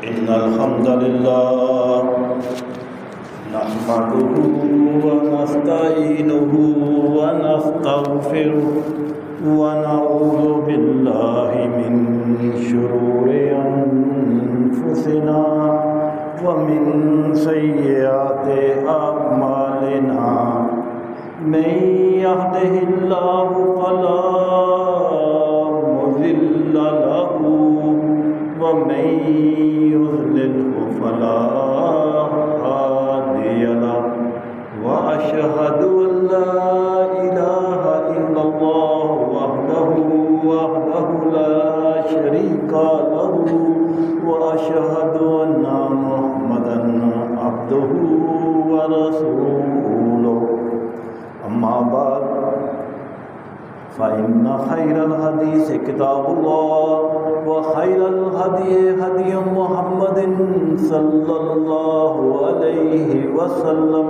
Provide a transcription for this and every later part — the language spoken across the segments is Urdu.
إن الحمد لله نحمده ونستعينه ونستغفره ونعوذ بالله من شرور أنفسنا ومن سيئات أعمالنا من يهده الله فلا مضل له ومن يضلله فلا هادي له وأشهد أن لا إله إلا الله وحده لا شريك له وأشهد أن محمدا عبده ورسوله أما بعد فإن خير الحديث كتاب الله وخير الهدي هدي محمد صلى الله عليه وسلم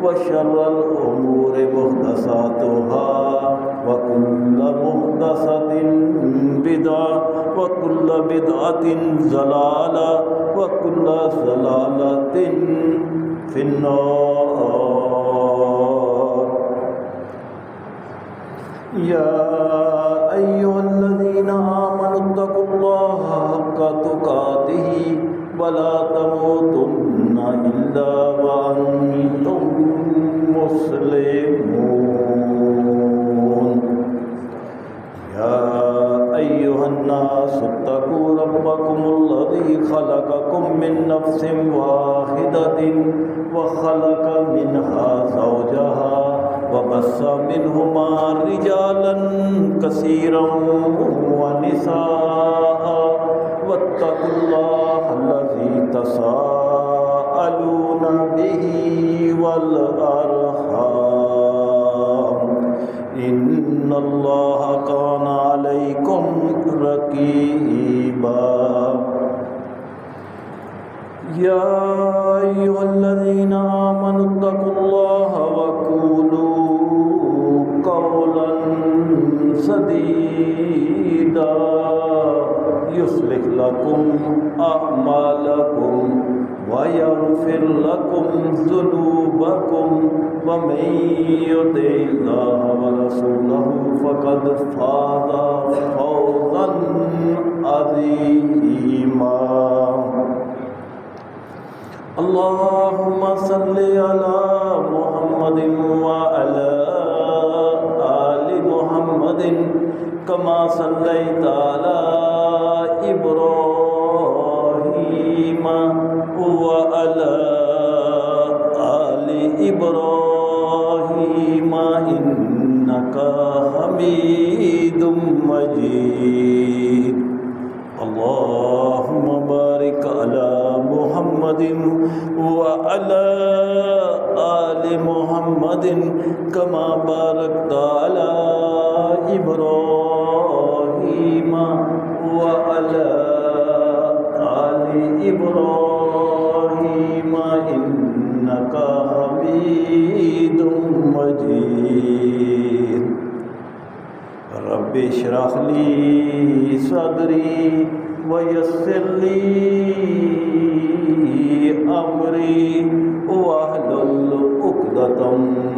وشر الأمور محدثاتها وكل محدثة بدعة وكل بدعة ضلالة وكل ضلالة في النار. يا أيها الذين آمنوا اتقوا الله حق تقاته ولا تموتن إلا وأنتم مسلمون. يا أيها الناس اتقوا ربكم الذي خلقكم من نفس واحدة وخلق منها زوجها وبث منهما رجالا كثيرا ونساء واتقوا الله الذي تساءلون به والأرحام إن الله كان عليكم رقيبا. يا أيها الذين آمنوا اتقوا الله وقولوا قولا سديدا يصلح لكم أعمالكم ويغفر لكم ذنوبكم ومن يطع الله ورسوله فقد فاز فوزا عظيما. اللهم صل على محمد وعلى آل محمد كما صليت على إبراهيم وعلى آل إبراهيم إنك حميد مجيد. اللهم بارك على محمد وعلى آل محمد كما باركت على إبراهيم وعلى آل إبراهيم إنك حميد مجيد. رب اشرح لي صدري ويسر لي أمري واحلل عقدة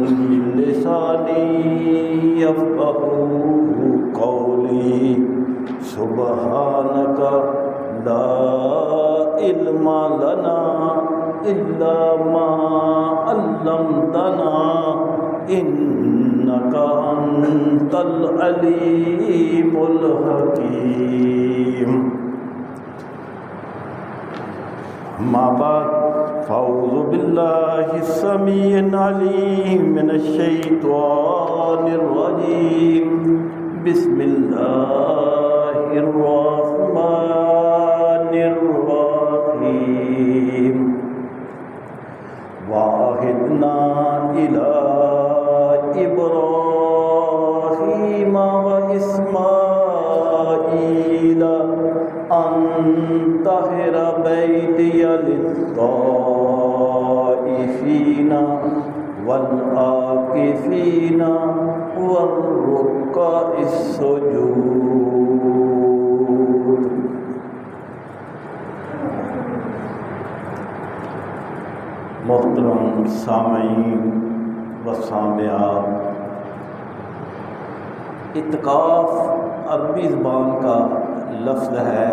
من لساني يفقهوا قولي. سبحانك لا علم لنا إلا ما علمتنا إنك أنت العليم الحكيم. أما بعد فأعوذ بالله السميع العليم من الشيطان الرجيم. بسم الله الرحمن الرحيم. وعهدنا إلى إبراهيم وإسماعيل أن طهر بيتي للطائفين والعاكفين والركع السجود. محترم سامعین و سامعات، اعتکاف عربی زبان کا لفظ ہے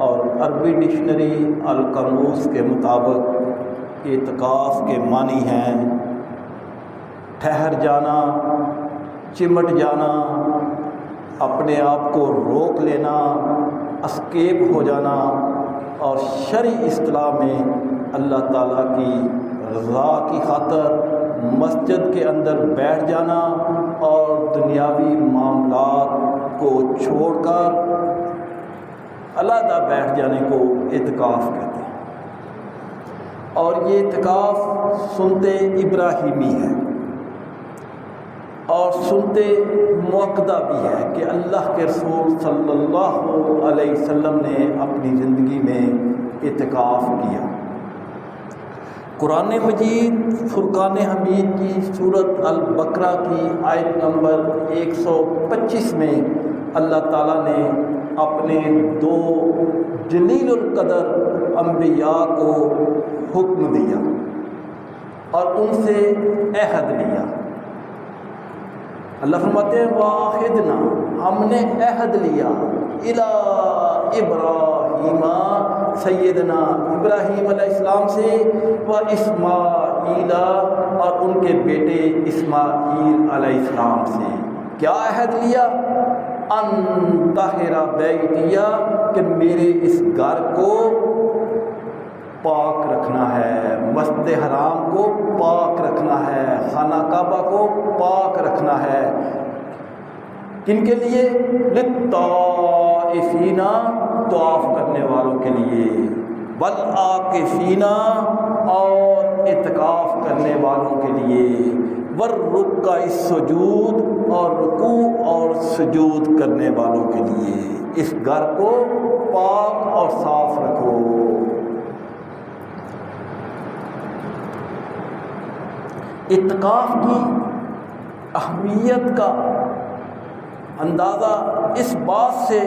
اور عربی ڈکشنری القاموس کے مطابق اعتکاف کے معنی ہیں ٹھہر جانا، چمٹ جانا، اپنے آپ کو روک لینا، اسکیپ ہو جانا، اور شرعی اصطلاح میں اللہ تعالیٰ کی رضا کی خاطر مسجد کے اندر بیٹھ جانا اور دنیاوی معاملات کو چھوڑ کر علیحدہ بیٹھ جانے کو اعتکاف کہتے ہیں۔ اور یہ اعتکاف سنت ابراہیمی ہے اور سنت موقدہ بھی ہے کہ اللہ کے رسول صلی اللہ علیہ وسلم نے اپنی زندگی میں اعتکاف کیا۔ قرآن مجید فرقان حمید کی سورۃ البقرہ کی آیت نمبر 125 میں اللہ تعالیٰ نے اپنے دو جلیل القدر انبیاء کو حکم دیا اور ان سے عہد لیا۔ اللہ فرماتے ہیں واحدنا، ہم نے عہد لیا الی ابراہیم، سیدنا ابراہیم علیہ السلام سے، و اسماعیل، اور ان کے بیٹے اسماعیل علیہ السلام سے۔ کیا عہد لیا؟ ان طہر بیتیا، کہ میرے اس گھر کو پاک رکھنا ہے، مسجد حرام کو پاک رکھنا ہے، خانہ کعبہ کو پاک رکھنا ہے۔ کن کے لیے؟ للطائفین، طواف کرنے والوں کے لیے، والعاکفین، اور اعتکاف کرنے والوں کے لیے، والرکع السجود، اور رکوع اور سجود کرنے والوں کے لیے۔ اس گھر کو پاک اور صاف رکھو۔ اعتکاف کی اہمیت کا اندازہ اس بات سے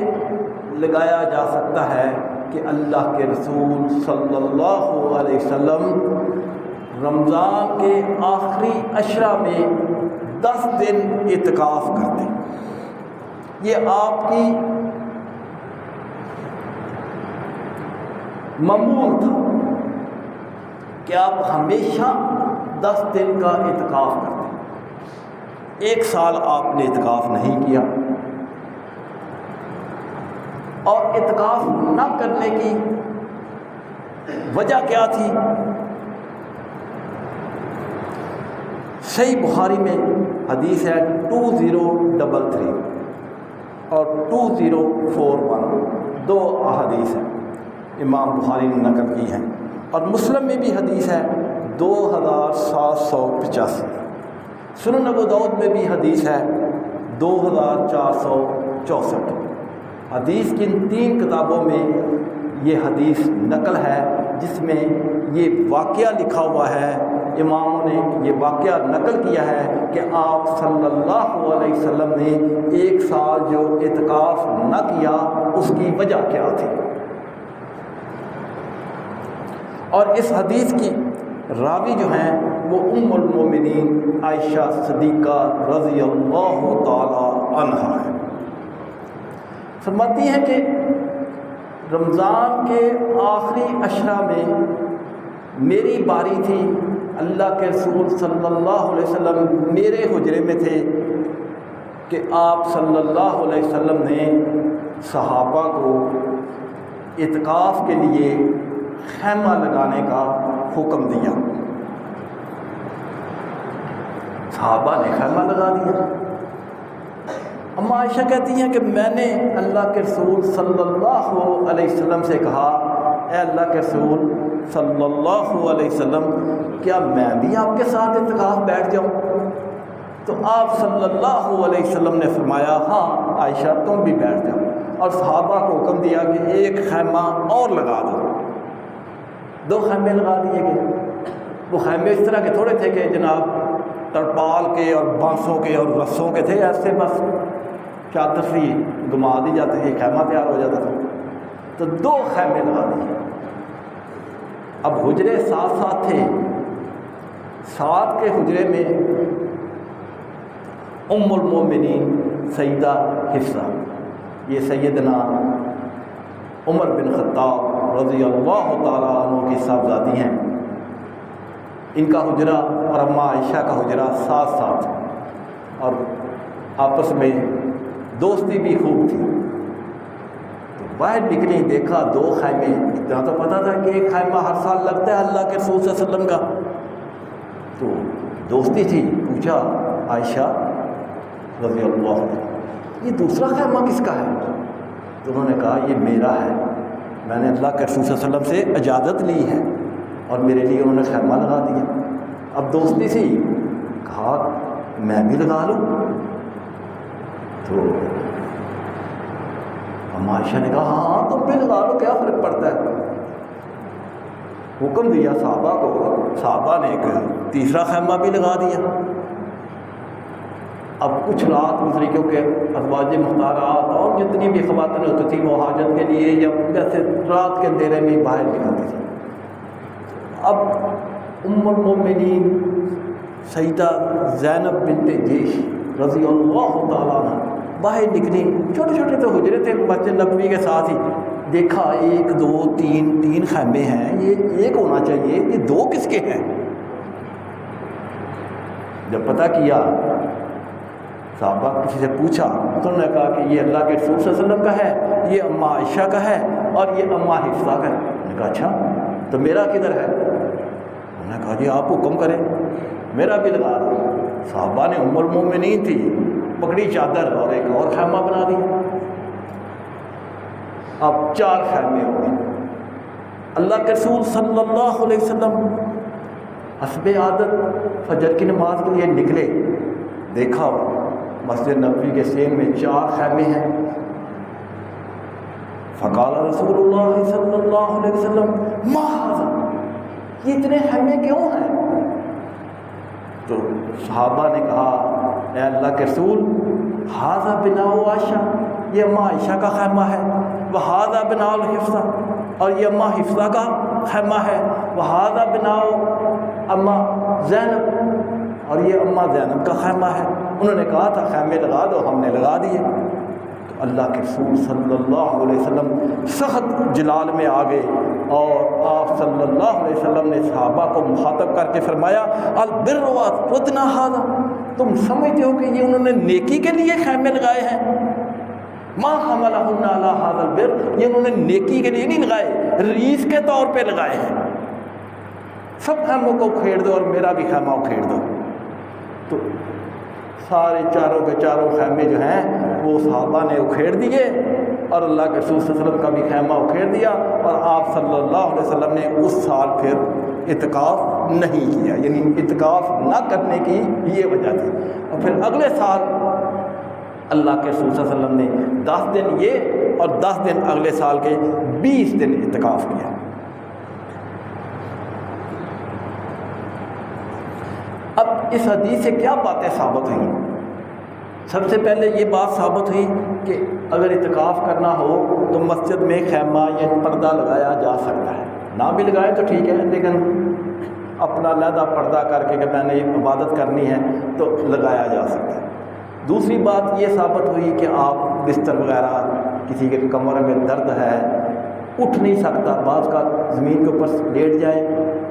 لگایا جا سکتا ہے کہ اللہ کے رسول صلی اللہ علیہ وسلم رمضان کے آخری عشرہ میں 10 دن اعتکاف کرتے۔ یہ آپ کی معمول تھا کہ آپ ہمیشہ 10 دن کا اعتکاف کرتے۔ ایک سال آپ نے اعتکاف نہیں کیا، اور اعتکاف نہ کرنے کی وجہ کیا تھی؟ صحیح بخاری میں حدیث ہے 2033 اور 2041، 2 احادیث ہیں، امام بخاری نے نقل کی ہیں، اور مسلم میں بھی حدیث ہے 2785، سنن ابو داؤد میں بھی حدیث ہے 2464۔ حدیث کی ان 3 کتابوں میں یہ حدیث نقل ہے، جس میں یہ واقعہ لکھا ہوا ہے، اماموں نے یہ واقعہ نقل کیا ہے کہ آپ صلی اللہ علیہ وسلم نے 1 سال جو اعتکاف نہ کیا اس کی وجہ کیا تھی۔ اور اس حدیث کی راوی جو ہیں وہ ام المومنین عائشہ صدیقہ رضی اللہ تعالی عنہا ہے۔ فرماتی ہیں کہ رمضان کے آخری عشرہ میں میری باری تھی، اللہ کے رسول صلی اللہ علیہ وسلم میرے حجرے میں تھے کہ آپ صلی اللہ علیہ وسلم نے صحابہ کو اعتکاف کے لیے خیمہ لگانے کا حکم دیا۔ صحابہ نے خیمہ لگا دیا۔ اما عائشہ کہتی ہیں کہ میں نے اللہ کے رسول صلی اللہ علیہ وسلم سے کہا، اے اللہ کے رسول صلی اللہ علیہ وسلم، کیا میں بھی آپ کے ساتھ اعتکاف بیٹھ جاؤں؟ تو آپ صلی اللہ علیہ وسلم نے فرمایا، ہاں عائشہ تم بھی بیٹھ جاؤ، اور صحابہ کو حکم دیا کہ ایک خیمہ اور لگا دو۔ 2 خیمے لگا دیے گئے۔ وہ خیمے اس طرح کے تھوڑے تھے کہ جناب ترپال کے اور بانسوں کے اور رسوں کے تھے، ایسے بس چادر سے گما دی جاتی تھی، خیمہ تیار ہو جاتا تھا۔ تو 2 خیمے لگا دیے۔ اب حجرے ساتھ ساتھ تھے، ساتھ کے حجرے میں ام المومنین سیدہ حفصہ، یہ سیدنا عمر بن خطاب رضی اللہ تعالیٰ عنہ کی صاحبزادی ہیں، ان کا حجرہ اور اماں عائشہ کا حجرہ ساتھ ساتھ، اور آپس میں دوستی بھی خوب تھی۔ تو باہر نکلی، دیکھا دو خیمے، اتنا تو پتہ تھا کہ ایک خیمہ ہر سال لگتا ہے اللہ کے رسول صلی اللہ علیہ وسلم کا، تو دوستی تھی۔ پوچھا عائشہ رضی اللہ عنہ یہ دوسرا خیمہ کس کا ہے؟ تو انہوں نے کہا یہ میرا ہے، میں نے اللہ کے رسول صلی اللہ علیہ وسلم سے اجازت لی ہے اور میرے لیے انہوں نے خیمہ لگا دیا۔ اب دوستی سی، کہا میں بھی لگا لوں، تو اماں عائشہ نے کہا ہاں تم بھی لگا لو، کیا فرق پڑتا ہے۔ حکم دیا صحابہ کو، صحابہ نے ایک تیسرا خیمہ بھی لگا دیا۔ اب کچھ رات گزری، کیونکہ ازواج مختارات اور جتنی بھی خواتین ہوتی تھیں وہ حاجت کے لیے یا جیسے رات کے اندھیرے میں باہر نکلتی تھیں۔ اب ام المومنین سیدہ زینب بنت جیش رضی اللہ تعالیٰ عنہ باہر نکلی، چھوٹے چھوٹے تو حجرے تھے مسجد نبوی کے ساتھ ہی، دیکھا ایک دو تین خیمے ہیں، یہ ایک ہونا چاہیے، یہ دو کس کے ہیں؟ جب پتہ کیا، صحابہ کسی سے پوچھا تو انہوں نے کہا کہ یہ اللہ کے رسول صلی اللہ علیہ وسلم کا ہے، یہ اماں عائشہ کا ہے اور یہ اماں حفصہ کا ہے۔ انہوں نے کہا اچھا تو میرا کدھر ہے؟ انہوں نے کہا جی آپ حکم کریں، میرا بھی لگا دو۔ صحابہ نے ام المومنین تھی، پکڑی چادر اور ایک اور خیمہ بنا دیا۔ اب 4 خیمے ہو گئے۔ اللہ کے رسول صلی اللہ علیہ وسلم حسب عادت فجر کی نماز کے لیے نکلے، دیکھا مسجد نبوی کے سین میں 4 خیمے ہیں۔ فقال رسول اللہ صلی اللہ علیہ وسلم ما ھذا، یہ اتنے خیمے کیوں ہیں؟ تو صحابہ نے کہا اے اللہ کے رسول ھذا بناء عائشہ، یہ اماں عائشہ کا خیمہ ہے، وھذا بناء حفصہ، اور یہ اماں حفصہ کا خیمہ ہے، وھذا بناء اماں زینب، اور یہ اماں زینب کا خیمہ ہے۔ انہوں نے کہا تھا خیمے لگا دو، ہم نے لگا دیے۔ تو اللہ کے رسول صلی اللہ علیہ وسلم سخت جلال میں آ گئے اور آپ صلی اللہ علیہ وسلم نے صحابہ کو مخاطب کر کے فرمایا البر واتنا ھذا، تم سمجھتے ہو کہ یہ انہوں نے نیکی کے لیے خیمے لگائے ہیں؟ ما حملہن علی ھذا البر، یہ انہوں نے نیکی کے لیے نہیں لگائے، ریس کے طور پہ لگائے ہیں۔ سب خیموں کو اکھیڑ دو اور میرا بھی خیمہ اکھیڑ دو۔ تو سارے چاروں کے چاروں خیمے جو ہیں وہ صحابہ نے اکھیڑ دیے اور اللہ کے رسول صلی اللہ علیہ وسلم کا بھی خیمہ اکھیڑ دیا، اور آپ صلی اللہ علیہ وسلم نے اس سال پھر اعتکاف نہیں کیا، یعنی اعتکاف نہ کرنے کی یہ وجہ تھی۔ اور پھر اگلے سال اللہ کے رسول صلی اللہ علیہ وسلم نے 10 دن یہ اور 10 دن اگلے سال کے 20 دن اعتکاف کیا۔ اب اس حدیث سے کیا باتیں ثابت ہوئیں؟ سب سے پہلے یہ بات ثابت ہوئی کہ اگر اعتکاف کرنا ہو تو مسجد میں خیمہ یا پردہ لگایا جا سکتا ہے، نہ بھی لگائے تو ٹھیک ہے، لیکن اپنا علیحدہ پردہ کر کے کہ میں نے یہ عبادت کرنی ہے تو لگایا جا سکتا ہے۔ دوسری بات یہ ثابت ہوئی کہ آپ بستر وغیرہ، کسی کے کمر میں درد ہے اٹھ نہیں سکتا، بعض کا زمین کے اوپر لیٹ جائے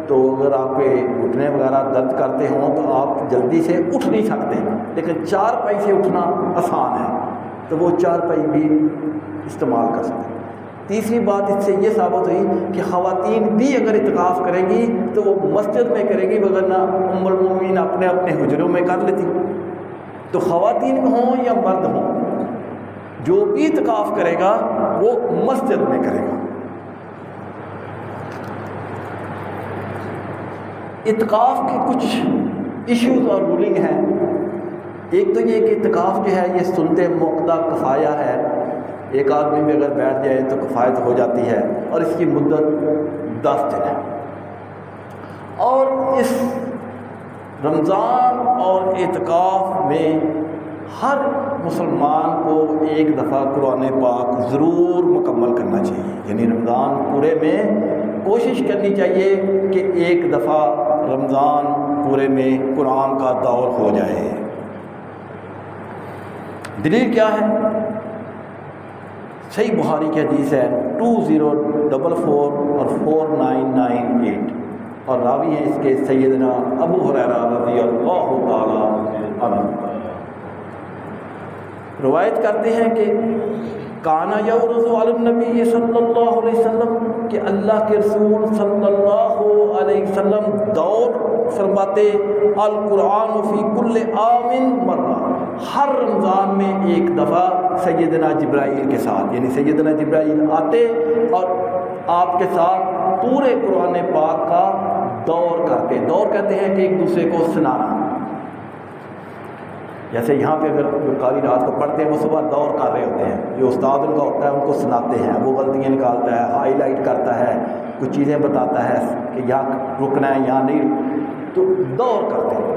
تو اگر آپ کے گھٹنے وغیرہ درد کرتے ہوں تو آپ جلدی سے اٹھ نہیں سکتے، لیکن 4 پائی سے اٹھنا آسان ہے تو وہ 4 پائی بھی استعمال کر سکتے ہیں۔ تیسری بات اس سے یہ ثابت ہوئی کہ خواتین بھی اگر اعتکاف کریں گی تو وہ مسجد میں کریں گی، وغیرہ ام المومنین اپنے اپنے حجروں میں کر لیتی۔ تو خواتین ہوں یا مرد ہوں، جو بھی اعتکاف کرے گا وہ مسجد میں کرے گا۔ اعتکاف کے کچھ ایشوز اور رولنگ ہیں۔ ایک تو یہ کہ اعتکاف جو ہے یہ سنت موقدہ کفایہ ہے، ایک آدمی بھی اگر بیٹھ جائے تو کفایت ہو جاتی ہے، اور اس کی مدت 10 دن ہے۔ اور اس رمضان اور اعتکاف میں ہر مسلمان کو ایک دفعہ قرآن پاک ضرور مکمل کرنا چاہیے، یعنی رمضان پورے میں کوشش کرنی چاہیے کہ ایک دفعہ رمضان پورے میں قرآن کا دور ہو جائے۔ دلیل کیا ہے؟ صحیح بخاری کی حدیث ہے 2044 اور 4998، اور راوی ہیں اس کے سیدنا ابو ہریرہ رضی اللہ تعالی عنہ۔ روایت کرتے ہیں کہ کانا یعرض علی النبی صلی اللہ علیہ وسلم، کہ اللہ کے رسول صلی اللہ علیہ وسلم دور فرماتے القرآن فی کل عام مرہ، ہر رمضان میں ایک دفعہ سیدنا جبرائیل کے ساتھ، یعنی سیدنا جبرائیل آتے اور آپ کے ساتھ پورے قرآن پاک کا دور کرتے۔ دور کہتے ہیں کہ ایک دوسرے کو سنانا، جیسے یہاں پہ اگر جو قاری رات کو پڑھتے ہیں وہ صبح دور کر رہے ہوتے ہیں، جو استاد ان کا ہوتا ہے ان کو سناتے ہیں، وہ غلطیاں نکالتا ہے، ہائی لائٹ کرتا ہے، کچھ چیزیں بتاتا ہے کہ یہاں رکنا ہے یہاں نہیں، تو دور کرتے ہیں۔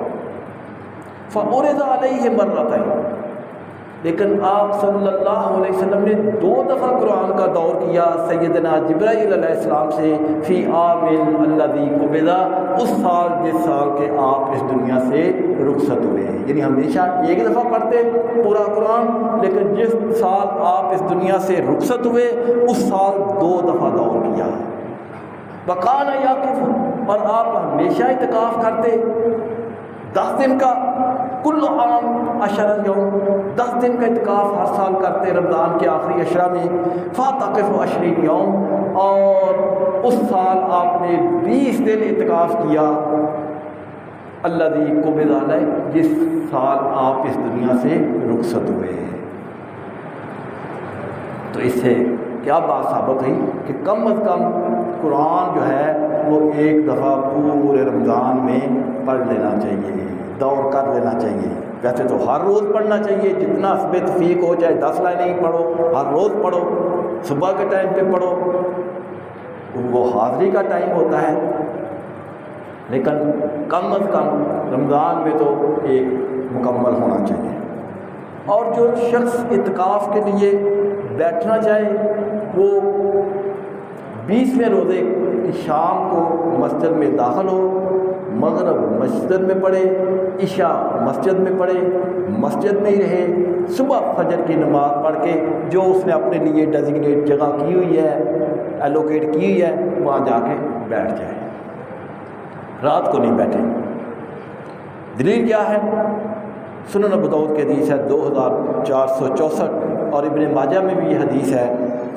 فعرض علیہ مرتين، لیکن آپ صلی اللہ علیہ وسلم نے 2 دفعہ قرآن کا دور کیا سیدنا جبرائیل علیہ السلام سے فی عام الذی قبض، اس سال جس سال کے آپ اس دنیا سے رخصت ہوئے، یعنی ہمیشہ ایک دفعہ پڑھتے پورا قرآن، لیکن جس سال آپ اس دنیا سے رخصت ہوئے اس سال 2 دفعہ دور کیا۔ وکان یعکف، اور آپ ہمیشہ اعتکاف کرتے 10 دن کا، کل عام 10 یوم، 10 دن کا اعتکاف ہر سال کرتے رمضان کے آخری عشرہ میں۔ فاتقف 20 یوم، اور اس سال آپ نے 20 دن اعتکاف کیا الذی قبض علیہ، جس سال آپ اس دنیا سے رخصت ہوئے۔ تو اس سے کیا بات ثابت ہوئی کہ کم از کم قرآن جو ہے وہ ایک دفعہ پورے رمضان میں پڑھ لینا چاہیے، دور کر لینا چاہیے۔ ویسے تو ہر روز پڑھنا چاہیے، جتنا حسب توفیق ہو، چاہے 10 لائنیں ہی پڑھو، ہر روز پڑھو، صبح کے ٹائم پہ پڑھو، وہ حاضری کا ٹائم ہوتا ہے، لیکن کم از کم رمضان میں تو ایک مکمل ہونا چاہیے۔ اور جو شخص اعتکاف کے لیے بیٹھنا چاہے وہ 20ویں روزے کی شام کو مسجد میں داخل ہو، مغرب مسجد میں پڑھے، عشاء مسجد میں پڑھے، مسجد میں ہی رہے، صبح فجر کی نماز پڑھ کے جو اس نے اپنے لیے ڈیزگنیٹ جگہ کی ہوئی ہے، ایلوکیٹ کی ہوئی ہے، وہاں جا کے بیٹھ جائے، رات کو نہیں بیٹھے۔ دلیل کیا ہے؟ سنن ابو داؤد کی حدیث ہے 2464، اور ابن ماجہ میں بھی یہ حدیث ہے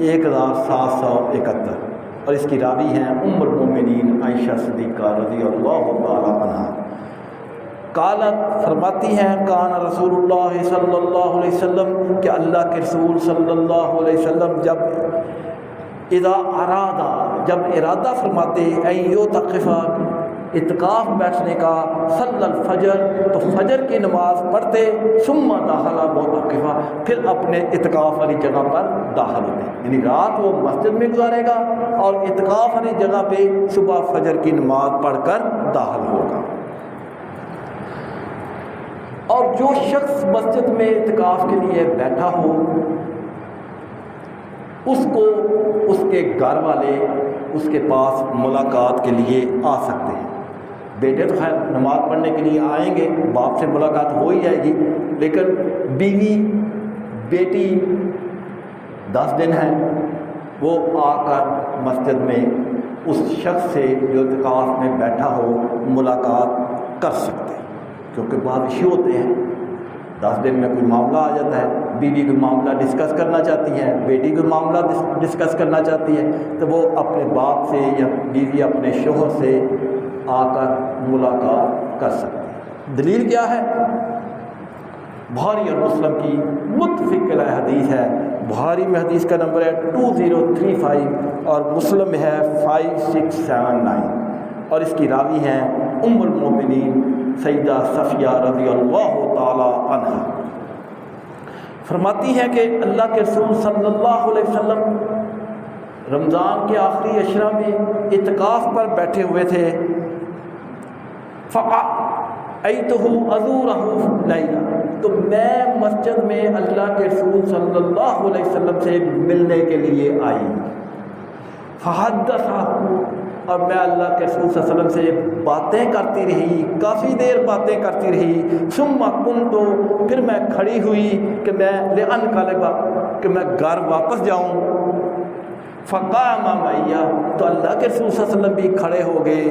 1771، اور اس کی راوی ہیں ام المومنین عائشہ صدیقہ رضی اللہ تعالی عنہ۔ قالت، فرماتی ہیں کان رسول اللہ صلی اللہ علیہ وسلم، کہ اللہ کے رسول صلی اللہ علیہ وسلم جب اذا ارادہ، جب ارادہ فرماتے ان یعتکف، اعتکاف بیٹھنے کا، صلی الفجر، تو فجر کی نماز پڑھتے، ثم دخل معتکفا، پھر اپنے اعتکاف والی جگہ پر داخل ہوتے، یعنی رات وہ مسجد میں گزارے گا اور اعتکاف والی جگہ پہ صبح فجر کی نماز پڑھ کر داخل ہوگا۔ اور جو شخص مسجد میں اعتکاف کے لیے بیٹھا ہو، اس کو اس کے گھر والے اس کے پاس ملاقات کے لیے آ سکتے ہیں۔ بیٹے تو خیر نماز پڑھنے کے لیے آئیں گے، باپ سے ملاقات ہو ہی جائے گی، لیکن بیوی بیٹی 10 دن ہے، وہ آ کر مسجد میں اس شخص سے جو اعتکاف میں بیٹھا ہو ملاقات کر سکتے ہیں، کیونکہ بعض ایشو ہوتے ہیں، 10 دن میں کوئی معاملہ آ جاتا ہے، بیوی کوئی معاملہ ڈسکس کرنا چاہتی ہے، بیٹی کوئی معاملہ ڈسکس کرنا چاہتی ہے، تو وہ اپنے باپ سے یا بیوی اپنے شوہر سے آ کر ملاقات کر سکتی ہے۔ دلیل کیا ہے؟ بخاری اور مسلم کی متفق علیہ حدیث ہے، بخاری میں حدیث کا نمبر ہے 2035 اور مسلم میں ہے 5679، اور اس کی راوی ہیں ام المومنین سیدہ صفیہ رضی اللہ تعالی عنہ۔ فرماتی ہیں کہ اللہ کے رسول صلی اللہ علیہ وسلم رمضان کے آخری عشرہ میں اعتکاف پر بیٹھے ہوئے تھے، فَأَتَيْتُهُ أَزُورَهُ لَيْلًا، تو میں مسجد میں اللہ کے رسول صلی اللہ علیہ وسلم سے ملنے کے لیے آئی، فَحَدَّثَهُ، اور میں اللہ کے رسول صلی اللہ علیہ وسلم سے باتیں کرتی رہی، کافی دیر باتیں کرتی رہی۔ ثم کنت، پھر میں کھڑی ہوئی کہ میں لانقلب، کہ میں گھر واپس جاؤں۔ فقام معی، تو اللہ کے رسول صلی اللہ علیہ وسلم بھی کھڑے ہو گئے،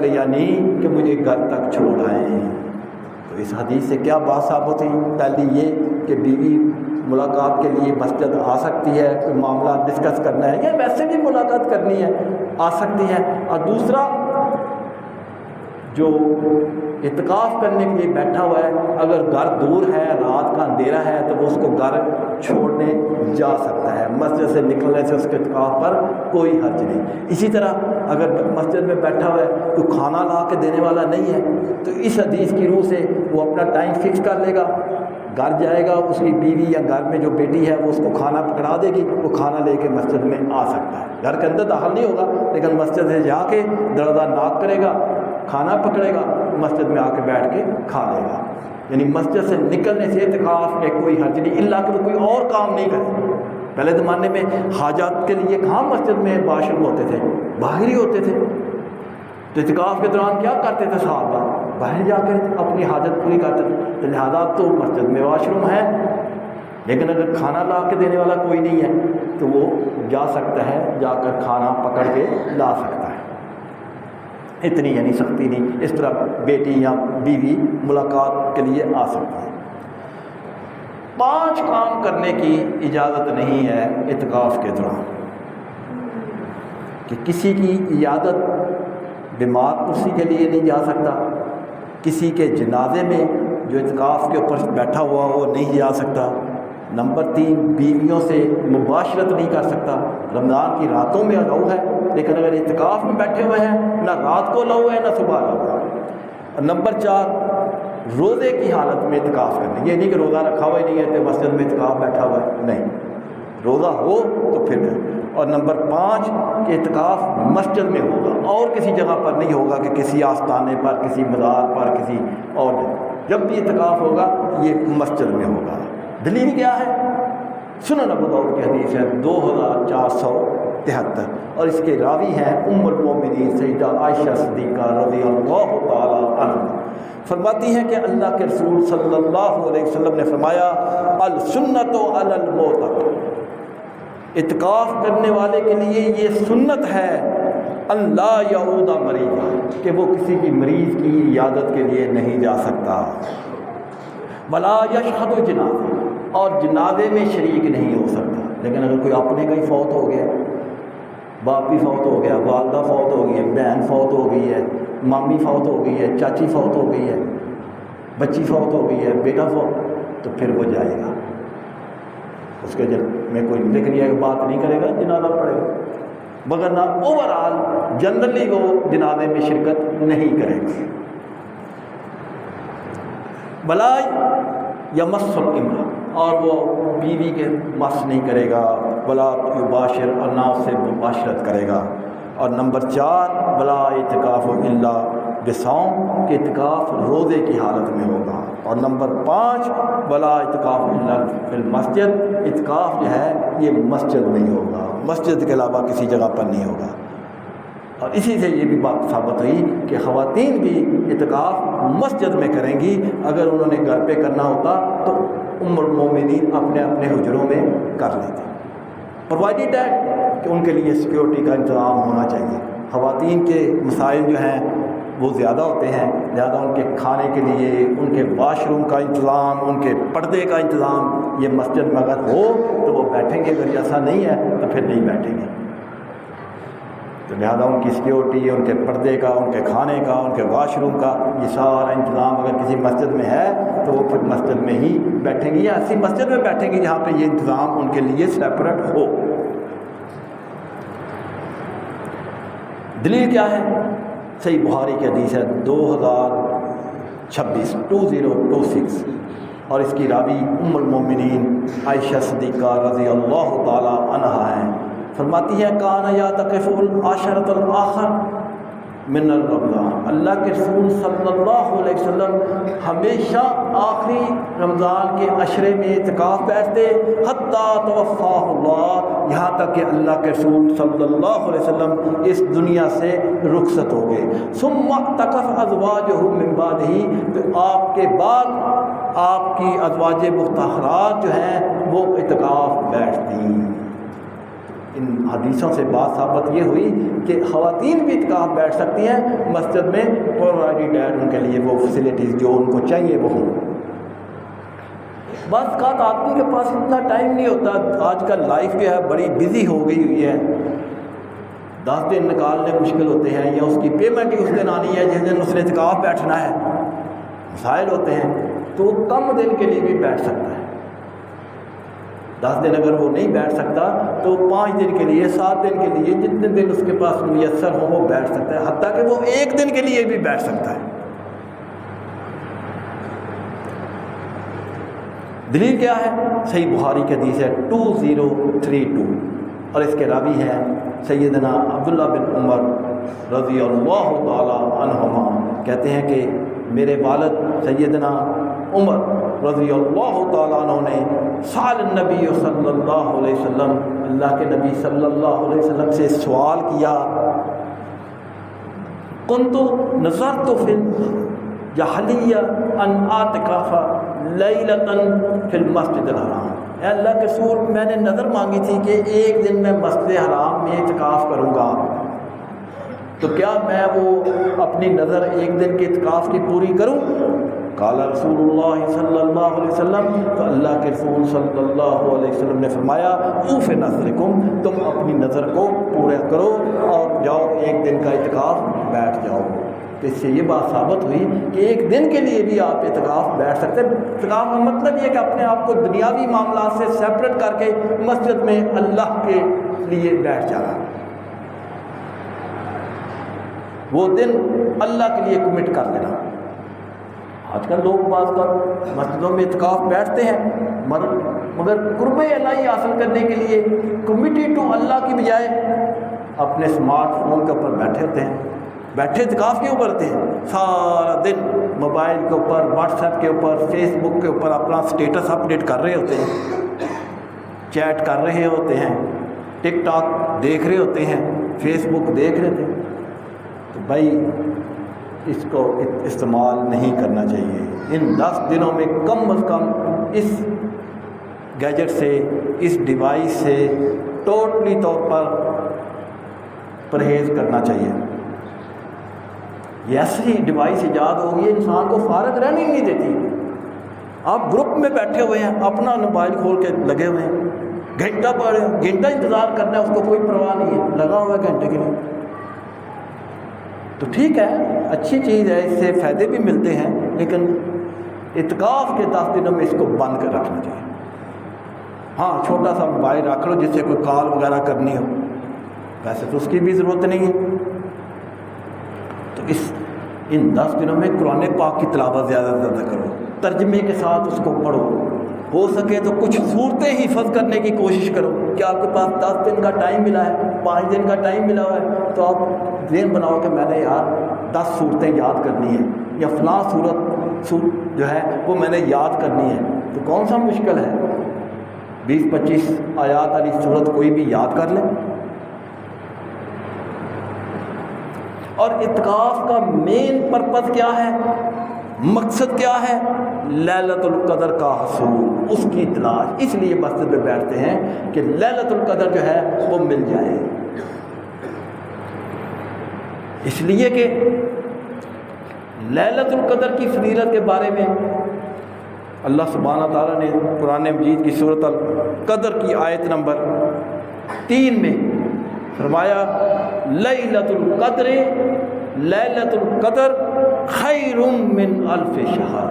یعنی کہ مجھے گھر تک چھوڑ آئیں۔ تو اس حدیث سے کیا بات ثابت ہوئی؟ پہلی یہ کہ بیوی ملاقات کے لیے مسجد آ سکتی ہے، کوئی معاملہ ڈسکس کرنا ہے یا ویسے بھی ملاقات کرنی ہے، آ سکتی ہے۔ اور دوسرا، جو اعتکاف کرنے کے لیے بیٹھا ہوا ہے، اگر گھر دور ہے، رات کا اندھیرا ہے، تو وہ اس کو گھر چھوڑنے جا سکتا ہے، مسجد سے نکلنے سے اس کے اعتکاف پر کوئی حرج نہیں۔ اسی طرح اگر مسجد میں بیٹھا ہوا ہے، تو کھانا لا کے دینے والا نہیں ہے، تو اس حدیث کی روح سے وہ اپنا ٹائم فکس کر لے گا، گھر جائے گا، اس کی بیوی یا گھر میں جو بیٹی ہے وہ اس کو کھانا پکڑا دے گی، وہ کھانا لے کے مسجد میں آ سکتا ہے۔ گھر کے اندر داخل نہیں ہوگا، لیکن مسجد سے جا کے دروازہ ناک کرے گا، کھانا پکڑے گا، مسجد میں آ کے بیٹھ کے کھا لے گا۔ یعنی مسجد سے نکلنے سے اعتکاف میں کوئی حرج نہیں، الا کہ وہ کوئی اور کام نہیں کرے۔ پہلے زمانے میں حاجات کے لیے کہاں مسجد میں واش روم ہوتے تھے، باہر ہی ہوتے تھے۔ تو اعتکاف کے دوران کیا کرتے تھے صحابہ؟ باہر جا کے اپنی حاجت پوری کرتے تھے۔ تو لہٰذا تو مسجد میں واش روم ہے، لیکن اگر کھانا لا کے دینے والا کوئی نہیں ہے تو وہ جا سکتا ہے، جا کر کھانا پکڑ کے لا سکتا ہے۔ اتنی یعنی سختی نہیں، اس طرح بیٹی یا بیوی ملاقات کے لیے آ سکتی ہے۔ 5 کام کرنے کی اجازت نہیں ہے اعتکاف کے دوران، کہ کسی کی عیادت بیمار کرسی کے لیے نہیں جا سکتا، کسی کے جنازے میں جو اعتکاف کے اوپر بیٹھا ہوا وہ نہیں جا سکتا۔ نمبر 3، بیویوں سے مباشرت نہیں کر سکتا۔ رمضان کی راتوں میں الاؤ ہے، لیکن اگر اعتکاف میں بیٹھے ہوئے ہیں، نہ رات کو الاؤ ہے نہ صبح الاؤ ہے۔ اور نمبر 4، روزے کی حالت میں اعتکاف کرنا، یہ نہیں کہ روزہ رکھا ہوا ہی نہیں ہے تو مسجد میں اعتکاف بیٹھا ہوا ہے، نہیں، روزہ ہو تو پھر۔ اور نمبر 5 کہ اعتکاف مسجد میں ہوگا، اور کسی جگہ پر نہیں ہوگا، کہ کسی آستانے پر، کسی مزار پر، کسی اور جگہ۔ جب بھی اعتکاف ہوگا یہ مسجد میں ہوگا۔ دلیل کیا ہے؟ سنن ابو داؤد کی حدیث ہے 2473، اور اس کے راوی ہیں ام المومنین سیدہ عائشہ صدیقہ رضی اللہ تعالی عنہ۔ فرماتی ہیں کہ اللہ کے رسول صلی اللہ علیہ وسلم نے فرمایا، السنت علی الموت، اعتکاف کرنے والے کے لیے یہ سنت ہے، اللہ یعود مریض، کہ وہ کسی بھی مریض کی عیادت کے لیے نہیں جا سکتا، ولا یشہد جنازہ، اور جنازے میں شریک نہیں ہو سکتا۔ لیکن اگر کوئی اپنے کا ہی فوت ہو گیا، باپ بھی فوت ہو گیا، والدہ فوت ہو گئی ہے، بہن فوت ہو گئی ہے، مامی فوت ہو گئی ہے، چاچی فوت ہو گئی ہے، بچی فوت ہو گئی ہے، بیٹا فوت، تو پھر وہ جائے گا، اس کے میں کوئی لیکن یہ بات نہیں کرے گا، جنازہ پڑھے گا، مگر نہ اوورآل جنرلی وہ جنازے میں شرکت نہیں کرے گا۔ بلا یمس الامرأۃ، اور وہ بیوی کے مس نہیں کرے گا، بلا یباشر، اور نہ اس سے مباشرت کرے گا۔ اور نمبر 4، بلا اعتکاف الا بصوم، کہ اعتکاف روزے کی حالت میں ہوگا۔ اور نمبر 5، بلا اعتکاف الا فی المسجد، اعتکاف جو ہے یہ مسجد میں ہی ہوگا، مسجد کے علاوہ کسی جگہ پر نہیں ہوگا۔ اور اسی سے یہ بھی بات ثابت ہوئی کہ خواتین بھی اعتکاف مسجد میں کریں گی۔ اگر انہوں نے گھر پہ کرنا ہوتا تو ام المومنین اپنے اپنے حجروں میں کر لیتے، پرووائڈیڈ ہے کہ ان کے لیے سیکیورٹی کا انتظام ہونا چاہیے۔ خواتین کے مسائل جو ہیں وہ زیادہ ہوتے ہیں، لہذا ان کے کھانے کے لیے، ان کے واش روم کا انتظام، ان کے پردے کا انتظام یہ مسجد میں اگر ہو تو وہ بیٹھیں گے، اگر ایسا نہیں ہے تو پھر نہیں بیٹھیں گے۔ تو لہذا ان کی سیکیورٹی، ان کے پردے کا، ان کے کھانے کا، ان کے واش روم کا یہ سارا انتظام اگر کسی مسجد میں ہے تو وہ پھر مسجد میں ہی بیٹھیں گے، یا ایسی مسجد میں بیٹھیں گے جہاں پہ یہ انتظام ان کے لیے سیپریٹ ہو۔ دلیل کیا ہے؟ صحیح بخاری کی حدیث ہے 2026 اور اس کی راوی ام المومنین عائشہ صدیقہ رضی اللہ تعالی عنہا ہیں۔ فرماتی ہے کان یعتکف العشرۃ الاخر، من رمضان، اللہ کے رسول صلی اللہ علیہ وسلم ہمیشہ آخری رمضان کے عشرے میں اعتکاف بیٹھتے حتیٰ توفاہ اللہ، یہاں تک کہ اللہ کے رسول صلی اللہ علیہ وسلم اس دنیا سے رخصت ہو گئے۔ ثم اعتکف ازواجہ من بعدہ، تو آپ کے بعد آپ کی ازواج مطہرات جو ہیں وہ اعتکاف بیٹھتی۔ ان حدیثوں سے بات ثابت یہ ہوئی کہ خواتین بھی اعتکاف بیٹھ سکتی ہیں مسجد میں، پرووائڈیڈ ہے ان کے لیے وہ فیسلٹیز جو ان کو چاہیے وہ ہوں۔ بعض اوقات آدمی کے پاس اتنا ٹائم نہیں ہوتا، آج کل لائف جو ہے بڑی بزی ہو گئی ہوئی ہے، 10 دن نکالنے مشکل ہوتے ہیں، یا اس کی پیمنٹ ہی اس دن آنی ہے جس دن اس نے اعتکاف بیٹھنا ہے، مسائل ہوتے ہیں، تو وہ کم دن کے لیے بھی بیٹھ سکتا ہے۔ 10 دن اگر وہ نہیں بیٹھ سکتا تو 5 دن کے لیے، 7 دن کے لیے، جتنے دن اس کے پاس میسر ہو وہ بیٹھ سکتا ہے، حتیٰ کہ وہ 1 دن کے لیے بھی بیٹھ سکتا ہے۔ دلیل کیا ہے؟ صحیح بخاری کی حدیث ہے 2032، اور اس کے راوی ہیں سیدنا عبداللہ بن عمر رضی اللہ تعالی عنہما، کہتے ہیں کہ میرے والد سیدنا عمر رضی اللہ تعالیٰ عنہ نے سأل النبی صلی اللہ علیہ وسلم، اللہ کے نبی صلی اللہ علیہ وسلم سے سوال کیا، کنت نظرت فی الجاہلیہ ان اعتکف لیلۃ فی المسجد الحرام، اے اللہ کے رسول میں نے نظر مانگی تھی کہ ایک دن میں مسجد حرام میں اعتکاف کروں گا، تو کیا میں وہ اپنی نظر ایک دن کے اعتکاف کی پوری کروں؟ قال رسول اللہ صلی اللہ علیہ وسلم، تو اللہ کے رسول صلی اللہ علیہ وسلم نے فرمایا اوف نظرکم، تم اپنی نظر کو پورا کرو اور جاؤ ایک دن کا اعتکاف بیٹھ جاؤ۔ تو اس سے یہ بات ثابت ہوئی کہ ایک دن کے لیے بھی آپ اعتکاف بیٹھ سکتے ہیں۔ اعتکاف کا مطلب یہ کہ اپنے آپ کو دنیاوی معاملات سے سیپریٹ کر کے مسجد میں اللہ کے لیے بیٹھ جانا، وہ دن اللہ کے لیے کمٹ کر دینا۔ آج کل لوگ بعض کا مسجدوں میں اعتکاف بیٹھتے ہیں مگر قرب الہی حاصل کرنے کے لیے کمیٹی ٹو اللہ کی بجائے اپنے اسمارٹ فون کے اوپر بیٹھے ہوتے ہیں۔ بیٹھے اعتکاف کے اوپر ہوتے ہیں، سارا دن موبائل کے اوپر، واٹس ایپ کے اوپر، فیس بک کے اوپر اپنا سٹیٹس اپڈیٹ کر رہے ہوتے ہیں، چیٹ کر رہے ہوتے ہیں، ٹک ٹاک دیکھ رہے ہوتے ہیں، فیس بک دیکھ رہے تھے۔ تو بھائی اس کو استعمال نہیں کرنا چاہیے۔ ان 10 دنوں میں کم از کم اس گیجٹ سے، اس ڈیوائس سے ٹوٹلی طور پر پرہیز کرنا چاہیے۔ یہ ایسی ڈیوائس ایجاد ہوگی انسان کو فارغ رہنے نہیں دیتی۔ آپ گروپ میں بیٹھے ہوئے ہیں، اپنا موبائل کھول کے لگے ہوئے ہیں، گھنٹہ پڑے، گھنٹہ انتظار کرنا ہے، اس کو کوئی پرواہ نہیں ہے، لگا ہوا ہے گھنٹے کے لیے۔ تو ٹھیک ہے، اچھی چیز ہے، اس سے فائدے بھی ملتے ہیں، لیکن اعتکاف کے 10 دنوں میں اس کو بند کر رکھنا چاہیے۔ ہاں چھوٹا سا موبائل رکھ لو جس سے کوئی کال وغیرہ کرنی ہو، ویسے تو اس کی بھی ضرورت نہیں ہے۔ تو ان 10 دنوں میں قرآن پاک کی تلاوت زیادہ سے زیادہ کرو، ترجمے کے ساتھ اس کو پڑھو، ہو سکے تو کچھ صورتیں حفظ کرنے کی کوشش کرو کہ آپ کے پاس 10 دن کا ٹائم ملا ہے، 5 دن کا ٹائم ملا ہوا ہے، تو آپ ذہن بناؤ کہ میں نے یار 10 صورتیں یاد کرنی ہیں، یا فلاں صورت جو ہے وہ میں نے یاد کرنی ہے۔ تو کون سا مشکل ہے، 20-25 آیات والی صورت کوئی بھی یاد کر لیں۔ اور اعتکاف کا مین پرپس کیا ہے، مقصد کیا ہے؟ لیلۃ القدر کا حصول، اس کی تلاش۔ اس لیے مسجد میں بیٹھتے ہیں کہ لیلۃ القدر جو ہے وہ مل جائے، اس لیے کہ لیلۃ القدر کی فضیلت کے بارے میں اللہ سبحانہ تعالیٰ نے قرآن مجید کی سورۃ القدر کی آیت نمبر 3 میں فرمایا لیلۃ القدر، لیلۃ القدر خیر من 1000 شہر،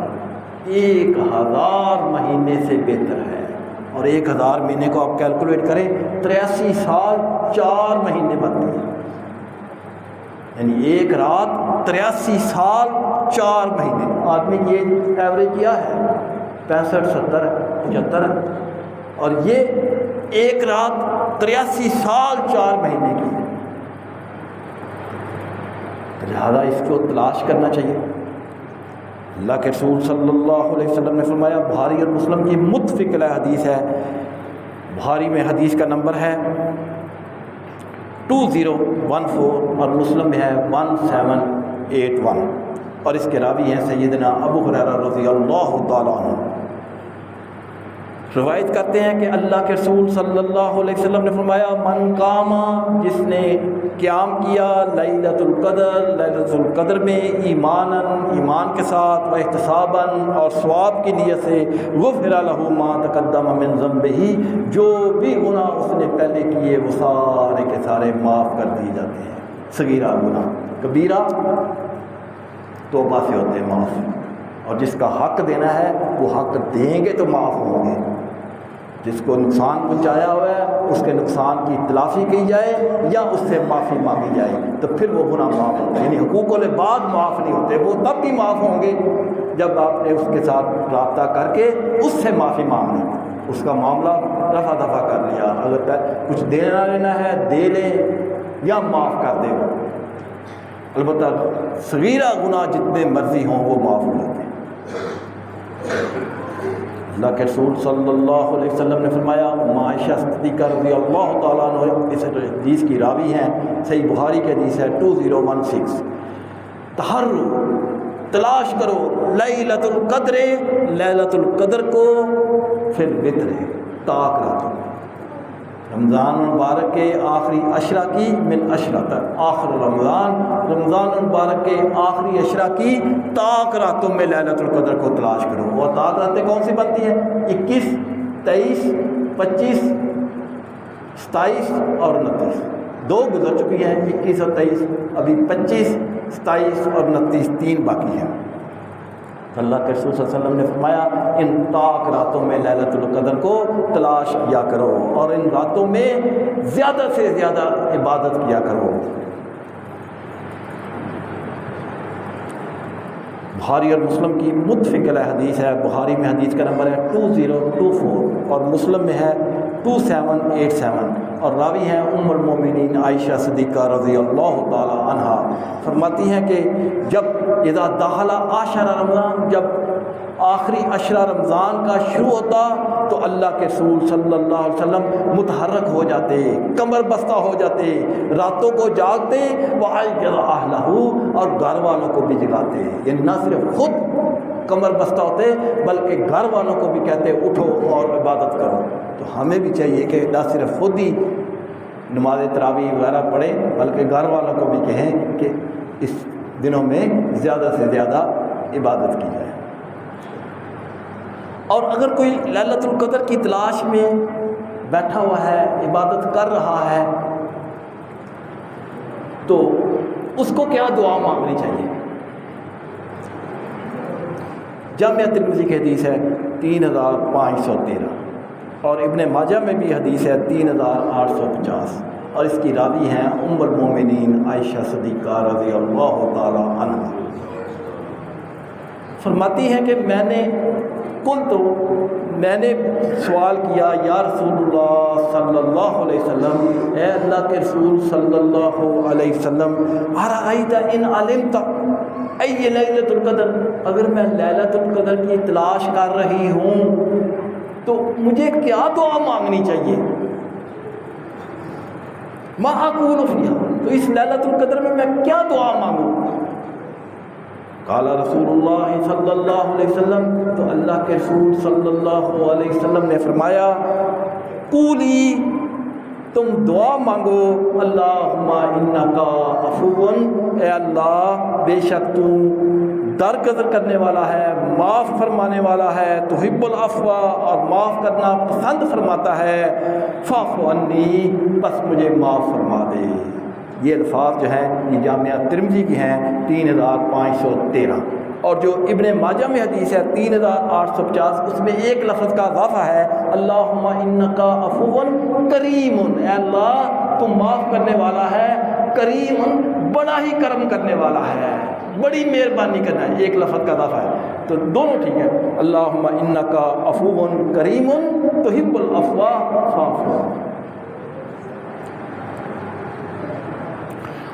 1000 مہینے سے بہتر ہے۔ اور 1000 مہینے کو آپ کیلکولیٹ کریں، 83 سال 4 مہینے بنتے ہیں، یعنی ایک رات 83 سال 4 مہینے۔ آدمی یہ ایوریج کیا ہے 65 70 75، اور یہ ایک رات 83 سال 4 مہینے کی ہے۔ لہذا اس کو تلاش کرنا چاہیے۔ اللہ کے رسول صلی اللہ علیہ وسلم نے فرمایا، بخاری اور مسلم کی متفق علیہ حدیث ہے، بخاری میں حدیث کا نمبر ہے 2014 اور مسلم میں ہے 1781، اور اس کے راوی ہیں سیدنا ابو ہریرہ رضی اللہ تعالیٰ عنہ۔ روایت کرتے ہیں کہ اللہ کے رسول صلی اللہ علیہ وسلم نے فرمایا، من قام، جس نے قیام کیا لیلۃ القدر میں ایمان کے ساتھ، و احتسابا، اور ثواب کی نیت سے، غفر لہ ما تقدم من ذنبہ، جو بھی گناہ اس نے پہلے کیے وہ سارے کے سارے معاف کر دیے جاتے ہیں۔ صغیرہ گناہ، کبیرہ توبہ سے ہوتے ہیں معاف، اور جس کا حق دینا ہے وہ حق دیں گے تو معاف ہوں گے۔ جس کو نقصان پہنچایا ہوا ہے اس کے نقصان کی تلافی کی جائے یا اس سے معافی مانگی جائے تو پھر وہ گناہ معاف ہوتا ہے۔ یعنی حقوق العباد معاف نہیں ہوتے، وہ تب بھی معاف ہوں گے جب آپ نے اس کے ساتھ رابطہ کر کے اس سے معافی مانگ لی، اس کا معاملہ رفع دفع کر لیا۔ اگر کچھ دینا لینا ہے دے لیں یا معاف کر دیں، البتہ صغیرہ گناہ جتنے مرضی ہوں وہ معاف ہو جاتے ہیں۔ اللہ کے رسول صلی اللہ علیہ وسلم نے فرمایا، عائشہ صدیقہ رضی اللہ تعالیٰ عنہ اس حدیث کی راوی ہیں، صحیح بخاری کی حدیث ہے 2016، تحروا، تلاش کرو لیلۃ القدر، لیلۃ القدر کو، پھر وتر، طاق راتوں، رمضان المبارک کے آخری عشرہ کی، من عشرہ تک، آخر رمضان المبارک کے آخری عشرہ کی طاق راتوں میں لیلۃ القدر کو تلاش کرو۔ اور طاق راتیں کون سی بنتی ہیں؟ 21، 23، 25، 27 اور 29، دو گزر چکی ہیں، 21 اور 23، ابھی 25، 27 اور 29 تین باقی ہیں۔ اللہ کے رسول صلی اللہ علیہ وسلم نے فرمایا، ان طاق راتوں میں لیلۃ القدر کو تلاش کیا کرو اور ان راتوں میں زیادہ سے زیادہ عبادت کیا کرو۔ بخاری اور مسلم کی متفق علیہ حدیث ہے، بخاری میں حدیث کا نمبر ہے 2024 اور مسلم میں ہے 2787، اور راوی ہیں ام المومنین عائشہ صدیقہ رضی اللہ تعالی عنہا، فرماتی ہیں کہ جب اذا دخل عشر رمضان، جب آخری عشرہ رمضان کا شروع ہوتا تو اللہ کے رسول صلی اللہ علیہ وسلم متحرک ہو جاتے، کمر بستہ ہو جاتے، راتوں کو جاگتے، وَأَيْقَظَ أَهْلَهُ، اور گھر والوں کو بھی جگاتے، یعنی نہ صرف خود کمر بستہ ہوتے بلکہ گھر والوں کو بھی کہتے اٹھو اور عبادت کرو۔ تو ہمیں بھی چاہیے کہ نہ صرف خود ہی نماز تراویح وغیرہ پڑھیں بلکہ گھر والوں کو بھی کہیں کہ اس دنوں میں زیادہ سے زیادہ عبادت کی جائے۔ اور اگر کوئی لیلۃ القدر کی تلاش میں بیٹھا ہوا ہے، عبادت کر رہا ہے، تو اس کو کیا دعا مانگنی چاہیے؟ جامعہ ترمذی کی حدیث ہے 3513، اور ابن ماجہ میں بھی حدیث ہے 3850، اور اس کی راوی ہیں ام المومنین عائشہ صدیقہ رضی اللہ تعالی عنہ۔ فرماتی ہیں کہ میں نے سوال کیا، یا رسول اللہ صلی اللہ علیہ وسلم، اے اللہ کے رسول صلی اللہ علیہ وسلم، ارأیت ان علمت ای لیلۃ القدر، اگر میں لیلۃ القدر کی تلاش کر رہی ہوں تو مجھے کیا دعا مانگنی چاہیے؟ ما اقول فیہا، تو اس لیلۃ القدر میں کیا دعا مانگوں؟ قال رسول اللہ صلی اللہ علیہ وسلم، تو اللہ کے رسول صلی اللہ علیہ وسلم نے فرمایا، قولی، تم دعا مانگو، اللہم انکا عفو، اے اللہ بے شک تو درگزر کرنے والا ہے، معاف فرمانے والا ہے، تحب العفو، اور معاف کرنا پسند فرماتا ہے، فاعف عنی، بس مجھے معاف فرما دے۔ یہ الفاظ جو ہیں یہ جامعہ ترمذی کی ہیں 3513، اور جو ابن ماجہ میں حدیث ہے 3850، اس میں ایک لفظ کا اضافہ ہے، اللہم انکا عفو کریم، اے اللہ تم معاف کرنے والا ہے، کریم، بڑا ہی کرم کرنے والا ہے، بڑی مہربانی کرنا ہے، ایک لفظ کا اضافہ ہے، تو دونوں ٹھیک ہے، اللہم انکا عفو کریم تحب العفو فاعف عنی۔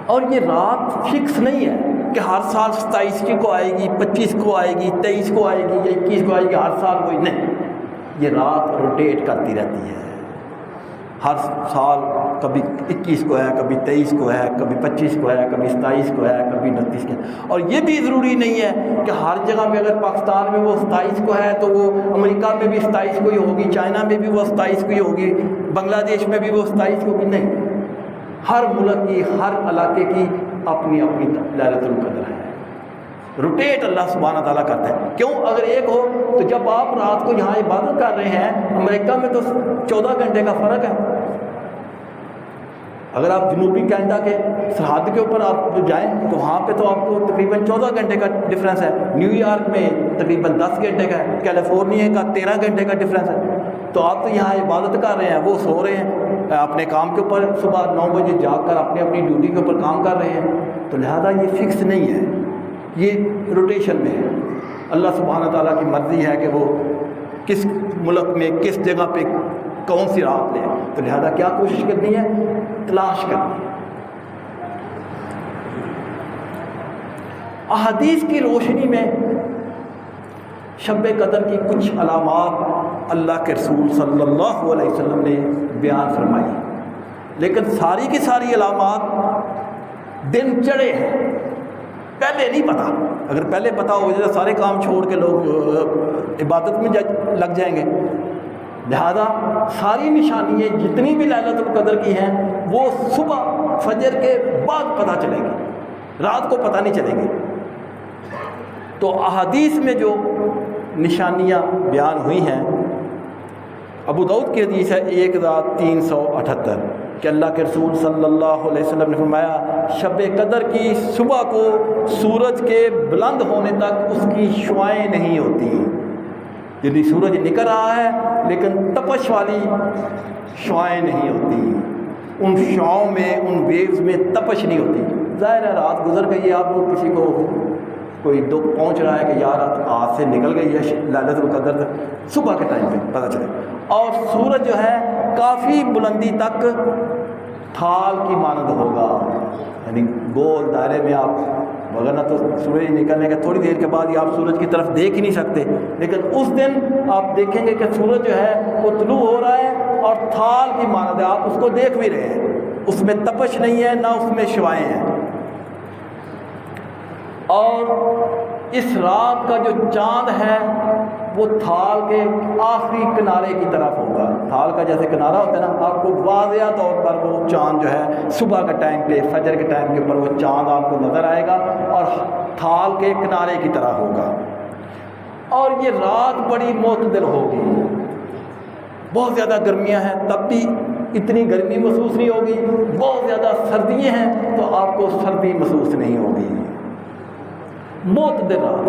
اور یہ رات فکس نہیں ہے کہ ہر سال 27 کو آئے گی، 25 کو آئے گی، 23 کو آئے گی یا 21 کو آئے گی، ہر سال کوئی نہیں. یہ رات روٹیٹ کرتی رہتی ہے. ہر سال کبھی 21 کو ہے، کبھی 23 کو ہے، کبھی 25 کو ہے، کبھی 27 کو ہے، کبھی 29 کو ہے. اور یہ بھی ضروری نہیں ہے کہ ہر جگہ پہ اگر پاکستان میں وہ 27 کو ہے تو وہ امریکہ میں بھی 27 کو ہی ہوگی، چائنا میں بھی وہ 27 کو ہی ہوگی، بنگلہ دیش میں بھی وہ 27 کو بھی نہیں. ہر ملک کی، ہر علاقے کی اپنی اپنی لیلۃ القدر ہے. روٹیٹ اللہ سبحانہ تعالیٰ کرتا ہے. کیوں؟ اگر ایک ہو تو جب آپ رات کو یہاں عبادت کر رہے ہیں، امریکہ میں تو 14 گھنٹے کا فرق ہے. اگر آپ جنوبی کینیڈا کے سرحد کے اوپر آپ جائیں تو وہاں پہ تو آپ کو تقریباً 14 گھنٹے کا ڈفرینس ہے. نیو یارک میں تقریباً 10 گھنٹے کا ہے، کیلیفورنیا کا 13 گھنٹے کا ڈفرینس ہے. تو آپ تو یہاں عبادت کر رہے ہیں، وہ سو رہے ہیں اپنے کام کے اوپر، صبح 9 بجے جاگ کر اپنی اپنی ڈیوٹی کے اوپر کام کر رہے ہیں. تو لہذا یہ فکس نہیں ہے، یہ روٹیشن میں ہے. اللہ سبحانہ تعالیٰ کی مرضی ہے کہ وہ کس ملک میں کس جگہ پہ کون سی رات لے. تو لہذا کیا کوشش کرنی ہے؟ تلاش کرنی ہے. احادیث کی روشنی میں شب قدر کی کچھ علامات اللہ کے رسول صلی اللہ علیہ وسلم نے بیان فرمائی، لیکن ساری کی ساری علامات دن چڑھے ہیں، پہلے نہیں پتہ. اگر پہلے پتہ ہو جائے سارے کام چھوڑ کے لوگ عبادت میں لگ جائیں گے. لہذا ساری نشانیاں جتنی بھی لیلۃ القدر کی ہیں وہ صبح فجر کے بعد پتہ چلے گی، رات کو پتہ نہیں چلے گی. تو احادیث میں جو نشانیاں بیان ہوئی ہیں، ابو داؤد کی حدیث ہے 1378 کہ اللہ کے رسول صلی اللہ علیہ وسلم نے فرمایا شب قدر کی صبح کو سورج کے بلند ہونے تک اس کی شعائیں نہیں ہوتی. یعنی سورج نکل رہا ہے لیکن تپش والی شعائیں نہیں ہوتی، ان شعاؤں میں، ان ویوز میں تپش نہیں ہوتی. ظاہر ہے رات گزر گئی ہے، آپ کو کسی کو کوئی دکھ پہنچ رہا ہے کہ یار ہاتھ سے نکل گئی ہے لیلۃ القدر، صبح کے ٹائم پہ پتہ چلے. اور سورج جو ہے کافی بلندی تک تھال کی مانند ہوگا، یعنی گول دائرے میں آپ، وغیرہ تو سورج نکلنے کے تھوڑی دیر کے بعد ہی آپ سورج کی طرف دیکھ ہی نہیں سکتے، لیکن اس دن آپ دیکھیں گے کہ سورج جو ہے وہ طلوع ہو رہا ہے اور تھال کی مانند ہے، آپ اس کو دیکھ بھی رہے ہیں، اس میں تپش نہیں ہے، نہ اس میں شعائیں ہیں. اور اس رات کا جو چاند ہے وہ تھال کے آخری کنارے کی طرف ہوگا. تھال کا جیسے کنارہ ہوتا ہے نا، آپ کو واضح طور پر وہ چاند جو ہے صبح کے ٹائم پہ، فجر کے ٹائم کے اوپر وہ چاند آپ کو نظر آئے گا اور تھال کے کنارے کی طرح ہوگا. اور یہ رات بڑی معتدل ہوگی. بہت زیادہ گرمیاں ہیں تب بھی اتنی گرمی محسوس نہیں ہوگی، بہت زیادہ سردیاں ہیں تو آپ کو سردی محسوس نہیں ہوگی. معتدل رات.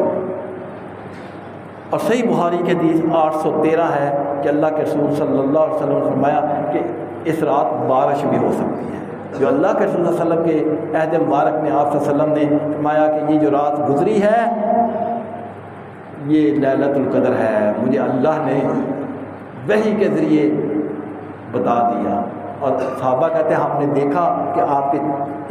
اور صحیح بخاری کی حدیث 813 ہے کہ اللہ کے رسول صلی اللہ علیہ وسلم نے فرمایا کہ اس رات بارش بھی ہو سکتی ہے. جو اللہ کے رسول صلی اللہ علیہ وسلم کے عہد مبارک میں آپ صلی اللہ علیہ وسلم نے فرمایا کہ یہ جو رات گزری ہے یہ لیلۃ القدر ہے، مجھے اللہ نے وحی کے ذریعے بتا دیا. اور صحابہ کہتے ہیں ہم نے دیکھا کہ آپ کے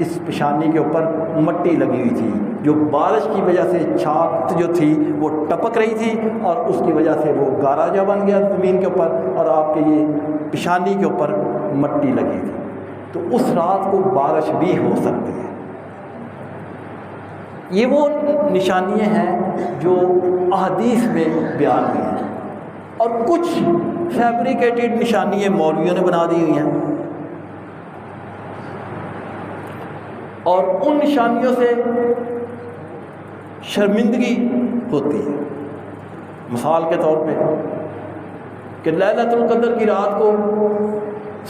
اس پیشانی کے اوپر مٹی لگی ہوئی تھی، جو بارش کی وجہ سے چھاپ جو تھی وہ ٹپک رہی تھی اور اس کی وجہ سے وہ گارا جا بن گیا زمین کے اوپر، اور آپ کے یہ پیشانی کے اوپر مٹی لگی تھی. تو اس رات کو بارش بھی ہو سکتی ہے. یہ وہ نشانیاں ہیں جو احادیث میں بیان ہوئی ہیں. اور کچھ فیبریکیٹڈ نشانیاں مولویوں نے بنا دی ہوئی ہیں، اور ان نشانیوں سے شرمندگی ہوتی ہے. مثال کے طور پہ کہ لیلۃ القدر کی رات کو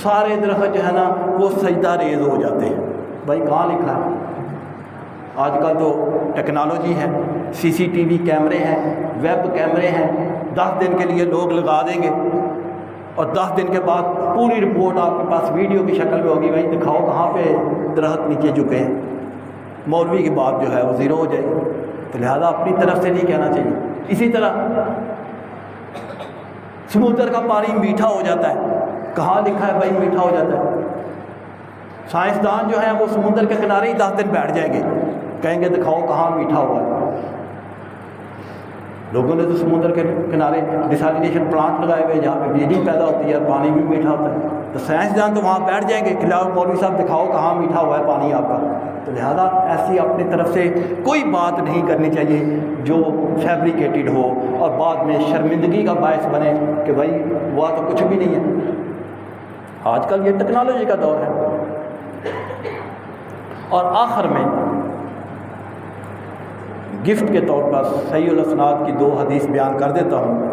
سارے درخت جو ہے نا وہ سجدہ ریز ہو جاتے ہیں. بھائی کہاں لکھا ہے؟ آج کل تو ٹیکنالوجی ہے، CCTV کیمرے ہیں، ویب کیمرے ہیں، 10 دن کے لیے لوگ لگا دیں گے اور 10 دن کے بعد پوری رپورٹ آپ کے پاس ویڈیو کی شکل میں ہوگی. بھائی دکھاؤ کہاں پہ درخت نیچے جھکے ہیں. مولوی کی بات جو ہے وہ زیرو ہو جائے گی. تو لہذا اپنی طرف سے نہیں کہنا چاہیے. اسی طرح سمندر کا پانی میٹھا ہو جاتا ہے. کہاں لکھا ہے بھائی میٹھا ہو جاتا ہے؟ سائنسدان جو ہیں وہ سمندر کے کنارے ہی 10 دن بیٹھ جائیں گے، کہیں گے دکھاؤ کہاں میٹھا ہوا ہے۔ لوگوں نے تو سمندر کے کنارے ڈیسالینیشن پلانٹ لگائے ہوئے جہاں پہ بجلی پیدا ہوتی ہے اور پانی بھی میٹھا ہوتا ہے، تو سائنسدان تو وہاں بیٹھ جائیں گے کہ لاؤ مولوی صاحب دکھاؤ کہاں میٹھا ہوا ہے پانی آپ کا۔ تو لہذا ایسی اپنی طرف سے کوئی بات نہیں کرنی چاہیے جو فیبریکیٹڈ ہو اور بعد میں شرمندگی کا باعث بنے کہ بھائی ہوا تو کچھ بھی نہیں ہے۔ آج کل یہ ٹیکنالوجی کا دور ہے۔ اور آخر میں گفٹ کے طور پر صحیح الاسناد کی 2 حدیث بیان کر دیتا ہوں۔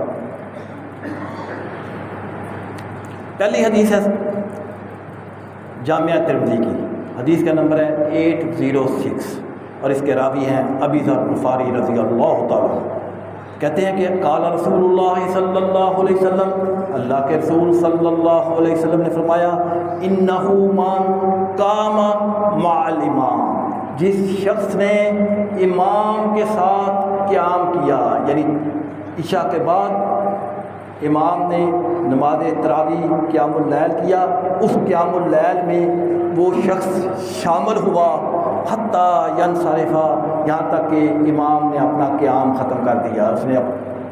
پہلی حدیث ہے جامعہ ترمذی کی، حدیث کا نمبر ہے 806 اور اس کے راوی ہیں ابی ذر غفاری رضی اللہ تعالیٰ۔ کہتے ہیں کہ قال رسول اللہ صلی اللہ علیہ وسلم، اللہ کے رسول صلی اللہ علیہ وسلم نے فرمایا، انہ من قام مع الامام، جس شخص نے امام کے ساتھ قیام کیا، یعنی عشاء کے بعد امام نے نماز تراویح قیام اللیل کیا، اس قیام اللیل میں وہ شخص شامل ہوا حتیٰ ینصرف، یہاں تک کہ امام نے اپنا قیام ختم کر دیا، اس نے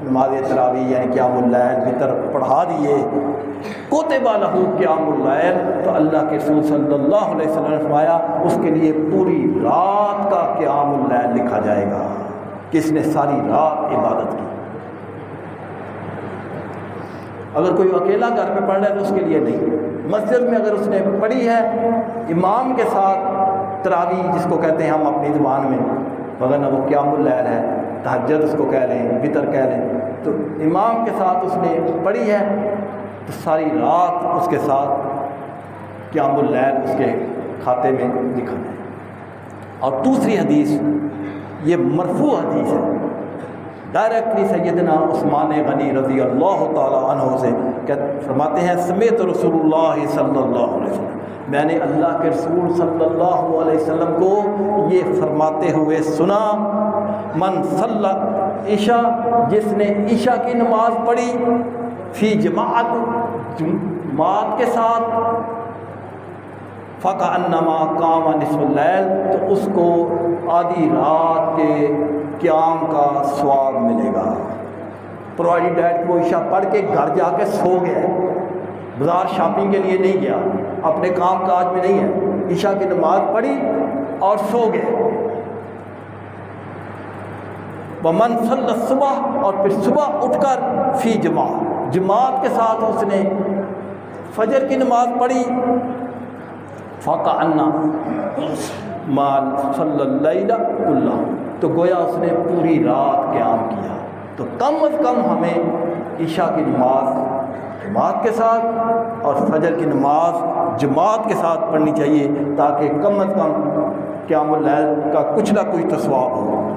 نماز تراویح یعنی قیام اللیل وتر پڑھا دیے، کتب لہ قیام اللیل، تو اللہ کے رسول صلی اللہ علیہ وسلم نے فرمایا اس کے لیے پوری رات کا قیام اللیل لکھا جائے گا، کس نے ساری رات عبادت کی۔ اگر کوئی اکیلا گھر میں پڑھ رہا ہے تو اس کے لیے نہیں، مسجد میں اگر اس نے پڑھی ہے امام کے ساتھ تراویح جس کو کہتے ہیں ہم اپنی زبان میں، مگر نہ وہ قیام اللیل ہے، تہجد اس کو کہہ لیں، وطر کہہ لیں، تو امام کے ساتھ اس نے پڑھی ہے تو ساری رات اس کے ساتھ قیام اللیل اس کے کھاتے میں لکھا جائے۔ اور دوسری حدیث یہ مرفوع حدیث ہے، ڈائریکٹلی سیدنا عثمان غنی رضی اللہ تعالیٰ عنہ سے فرماتے ہیں، سمعت رسول اللہ صلی اللہ علیہ وسلم، میں نے اللہ کے رسول صلی اللہ علیہ وسلم کو یہ فرماتے ہوئے سنا، من صلی عشاء، جس نے عشاء کی نماز پڑھی، فی جماعت، جماعت کے ساتھ، فَكَأَنَّمَا قَامَ نِصْفَ اللَّيْلِ، تو اس کو آدھی رات کے قیام کا ثواب ملے گا۔ پرووائڈ ڈیٹ وہ عشاء پڑھ کے گھر جا کے سو گیا، بازار شاپنگ کے لیے نہیں گیا، اپنے کام کاج میں نہیں ہے، عشاء کی نماز پڑھی اور سو گئے۔ وَمَنْ صَلَّى الصُّبْحَ، اور پھر صبح اٹھ کر فی جماعت، جماعت کے ساتھ اس نے فجر کی نماز پڑھی، فَكَأَنَّ مَا صَلَّى اللَّيْلَ كُلَّهُ، تو گویا اس نے پوری رات قیام کیا۔ تو کم از کم ہمیں عشاء کی نماز جماعت کے ساتھ اور فجر کی نماز جماعت کے ساتھ پڑھنی چاہیے، تاکہ کم از کم قیام اللیل کا کچھ نہ کچھ تو ثواب ہو۔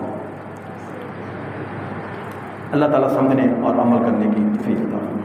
اللہ تعالیٰ سمجھنے اور عمل کرنے کی توفیق عطا فرمائے۔